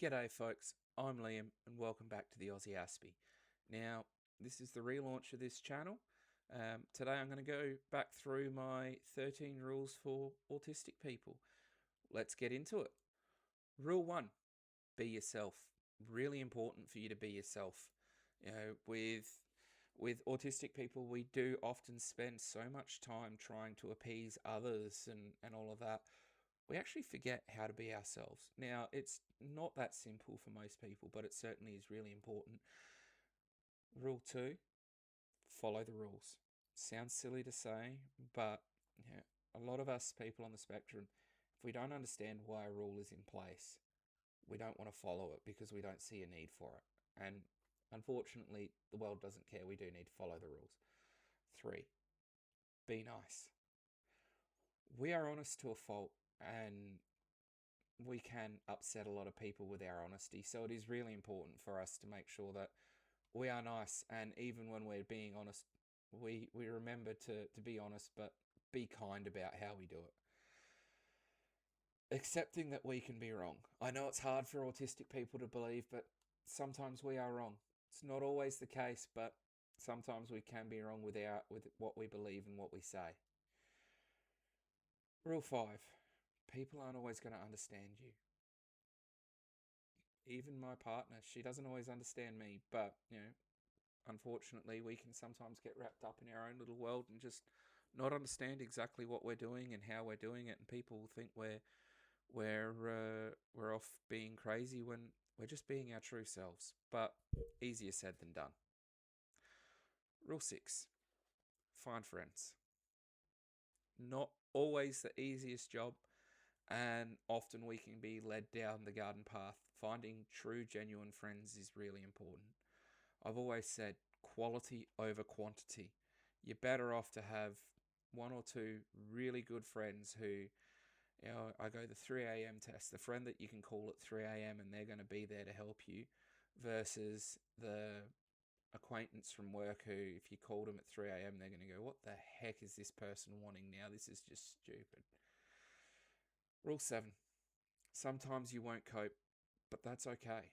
G'day, folks. I'm Liam, and welcome back to the Aussie Aspie. Now, this is the relaunch of this channel. Today, I'm going to go back through my 13 rules for autistic people. Let's get into it. Rule 1: be yourself. Really important for you to be yourself. With autistic people, we do often spend so much time trying to appease others and all of that. We actually forget how to be ourselves. Now, it's not that simple for most people, but it certainly is really important. Rule 2: follow the rules. Sounds silly to say, but a lot of us people on the spectrum, if we don't understand why a rule is in place, we don't want to follow it because we don't see a need for it. And unfortunately, the world doesn't care. We do need to follow the rules. 3: be nice. We are honest to a fault, and we can upset a lot of people with our honesty. So it is really important for us to make sure that we are nice. And even when we're being honest, we remember to be honest, but be kind about how we do it. Accepting that we can be wrong. I know it's hard for autistic people to believe, but sometimes we are wrong. It's not always the case, but sometimes we can be wrong with what we believe and what we say. Rule 5: people aren't always going to understand you. Even my partner, she doesn't always understand me, but unfortunately, we can sometimes get wrapped up in our own little world and just not understand exactly what we're doing and how we're doing it, and people think we're off being crazy when we're just being our true selves. But easier said than done. Rule 6: find friends. Not always the easiest job, and often we can be led down the garden path. Finding true, genuine friends is really important. I've always said quality over quantity. You're better off to have one or two really good friends who, I go the 3 a.m. test, the friend that you can call at 3 a.m. and they're going to be there to help you, versus the acquaintance from work who, if you called them at 3 a.m., they're going to go, what the heck is this person wanting now? This is just stupid. Rule 7: sometimes you won't cope, but that's okay.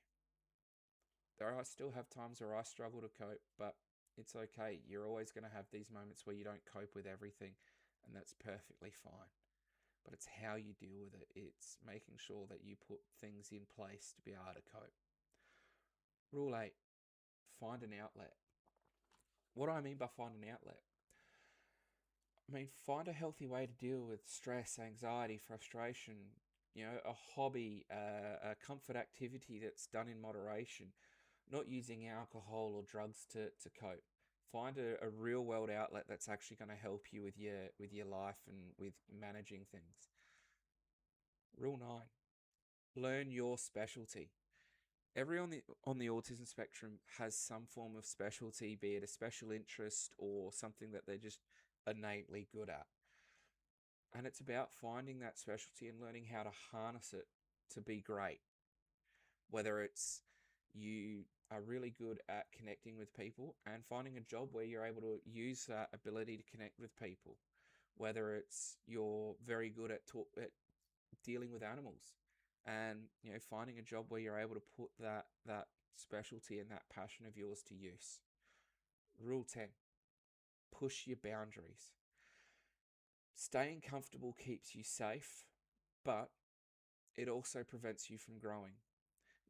I still have times where I struggle to cope, but it's okay. You're always going to have these moments where you don't cope with everything, and that's perfectly fine. But it's how you deal with it. It's making sure that you put things in place to be able to cope. Rule 8: find an outlet. What do I mean by find an outlet? I mean, find a healthy way to deal with stress, anxiety, frustration, a hobby, a comfort activity that's done in moderation, not using alcohol or drugs to cope. Find a real world outlet that's actually going to help you with your life and with managing things. Rule 9: learn your specialty. Everyone on the autism spectrum has some form of specialty, be it a special interest or something that they're just innately good at. And it's about finding that specialty and learning how to harness it to be great. Whether it's you are really good at connecting with people and finding a job where you're able to use that ability to connect with people. Whether it's you're very good at dealing with animals and finding a job where you're able to put that specialty and that passion of yours to use. Rule 10: push your boundaries. Staying comfortable keeps you safe, but it also prevents you from growing.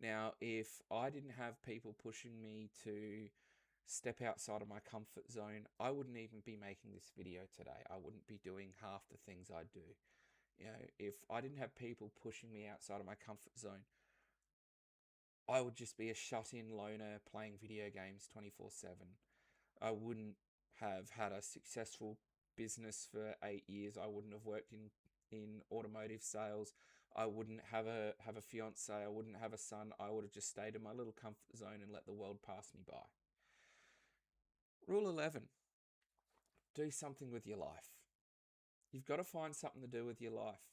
Now, if I didn't have people pushing me to step outside of my comfort zone, I wouldn't even be making this video today. I wouldn't be doing half the things I do. If I didn't have people pushing me outside of my comfort zone, I would just be a shut-in loner playing video games 24/7. I wouldn't have had a successful business for 8 years. I wouldn't have worked in automotive sales. I wouldn't have a fiance. I wouldn't have a son. I would have just stayed in my little comfort zone and let the world pass me by. Rule 11: do something with your life. You've got to find something to do with your life,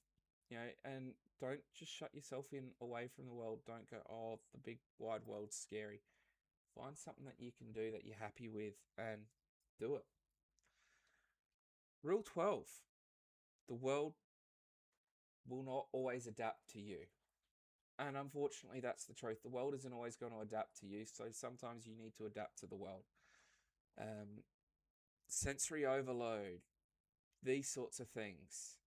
and don't just shut yourself in away from the world. Don't go, oh, the big wide world's scary. Find something that you can do that you're happy with and do it. Rule 12: the world will not always adapt to you. And unfortunately, that's the truth. The world isn't always going to adapt to you, so sometimes you need to adapt to the world. Um, Sensory overload, these sorts of things.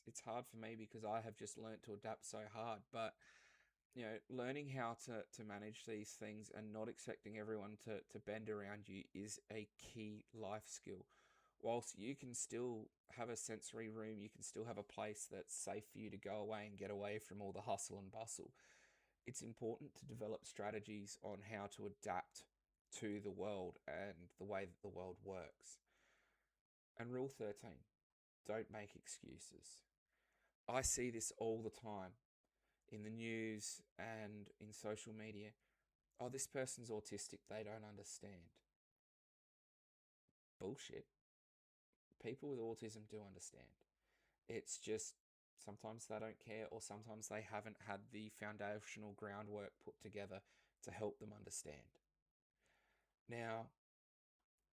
It's hard for me because I have just learnt to adapt so hard. But learning how to manage these things and not expecting everyone to bend around you is a key life skill. Whilst you can still have a sensory room, you can still have a place that's safe for you to go away and get away from all the hustle and bustle. It's important to develop strategies on how to adapt to the world and the way that the world works. And rule 13, don't make excuses. I see this all the time in the news and in social media. Oh, this person's autistic, they don't understand. Bullshit. People with autism do understand. It's just sometimes they don't care, or sometimes they haven't had the foundational groundwork put together to help them understand. Now,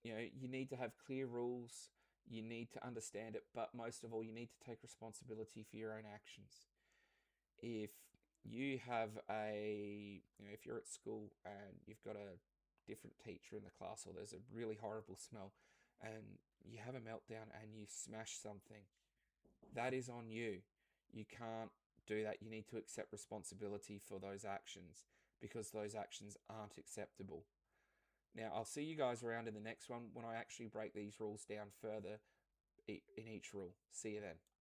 you need to have clear rules, you need to understand it, but most of all, you need to take responsibility for your own actions. If you have if you're at school and you've got a different teacher in the class, or there's a really horrible smell, and you have a meltdown and you smash something, that is on you. You can't do that. You need to accept responsibility for those actions because those actions aren't acceptable. Now, I'll see you guys around in the next one when I actually break these rules down further in each rule. See you then.